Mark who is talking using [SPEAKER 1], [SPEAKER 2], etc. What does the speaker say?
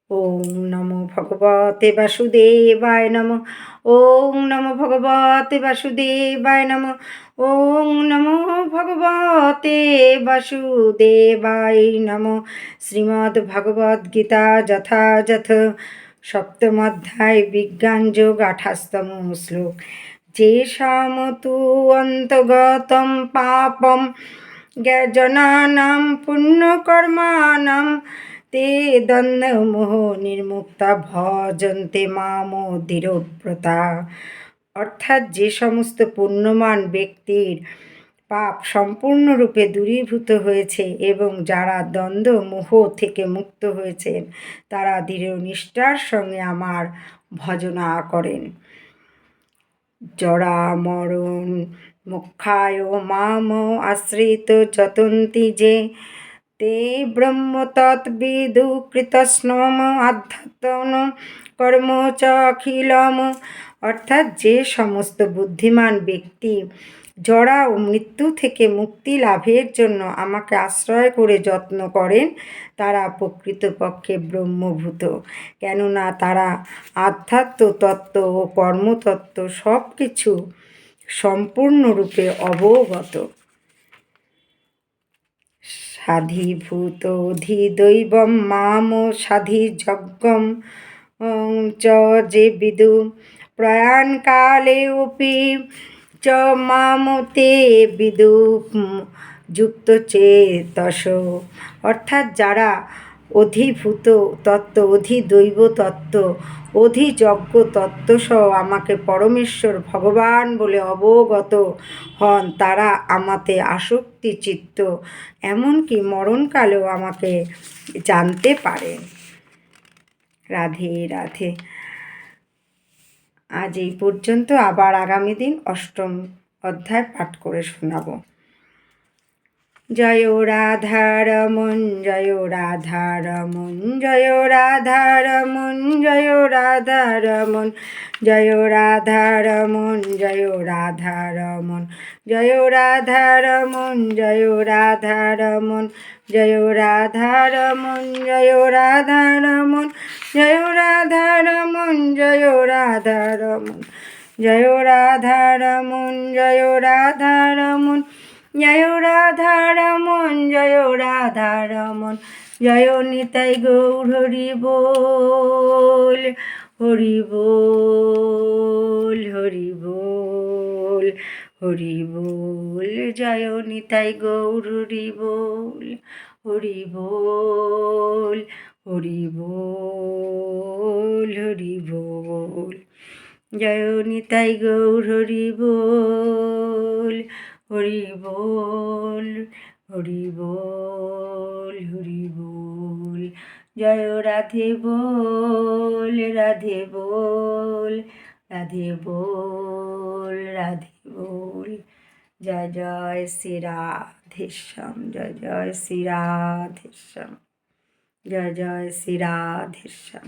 [SPEAKER 1] ওং নমো ভগবতে বাসুদেবায় নমঃ। ওং নমো ভগবতে বাসুদেবায় নমঃ। ওং নমো ভগবতে বাসুদেবায় নমঃ। শ্রীমদ্ ভগবদ্ গীতা যথাযথ সপ্তম অধ্যায় বিজ্ঞান যোগ 28তম শ্লোক। যেষাম তু অন্তর্গতম পাপম জ্ঞজনানাং পুণ্যকর্মাণং তে দ্বন্দ্বমোহ নির্মুক্তা ভজন্তে মাম দৃঢ়ব্রতা। অর্থাৎ যে সমস্ত পুণ্যবান ব্যক্তির পাপ সম্পূর্ণরূপে দূরীভূত হয়েছে এবং যারা দ্বন্দ্ব মোহ থেকে মুক্ত হয়েছেন তারা দৃঢ় নিষ্ঠার সঙ্গে আমার ভজনা করেন। জরা মরণ মোক্ষায় মাম আশ্রিত যতন্তি যে তে ব্রহ্ম তৎবিদু কৃতস্নম আধ্যাত্মন কর্ম চ অখিলম। অর্থাৎ যে সমস্ত বুদ্ধিমান ব্যক্তি জরা ও মৃত্যু থেকে মুক্তি লাভের জন্য আমাকে আশ্রয় করে যত্ন করেন তারা প্রকৃতপক্ষে ব্রহ্মভূত, কেননা তারা আধ্যাত্ম তত্ত্ব ও কর্মতত্ত্ব সব কিছু সম্পূর্ণরূপে অবগত। সাধিভূত অধিদৈবম মাম সাধি যজ্ঞম চ যে বিদু প্রয়াণকালে অপি চ মাম তে বিদু যুক্ত চেতস। অর্থাৎ যারা অধিভূত তত্ত্ব, অধিদৈব তত্ত্ব, অধিযজ্ঞ তত্ত্বসহ আমাকে পরমেশ্বর ভগবান বলে অবগত হন তারা আমাতে আসক্তি চিত্ত, এমনকি মরণকালেও আমাকে জানতে পারেন। রাধে রাধে। আজ এই পর্যন্ত, আবার আগামী দিন 8ম অধ্যায় পাঠ করে শোনাব। জয় রাধারমণ জয় রাধারমণ জয় রাধারমণ জয় রাধারমণ জয় রাধারমণ জয় রাধারমণ জয় রাধারমণ জয় রাধারমণ জয় রাধারমণ জয় রাধারমণ জয় রাধারমণ জয় রাধারমণ জয় রাধারমণ জয় রাধারমণ জয় রাধারমণ জয় রাধারমণ জয় নিতাই গৌর হরি বল হরি বল হরি বল হরি বল। জয় নিতাই গৌর হরি বল হরি বল হরি বল হরি বল। জয় নিতাই গৌর হরি বল হরি বল হরি বল হরি বল। জয় রাধে বল রাধে বল রাধে বল রাধে বল। জয় জয় শ্রী রাধেশ্যাম জয় জয় শ্রী রাধেশ্যাম জয় জয় শ্রী রাধেশ্যাম।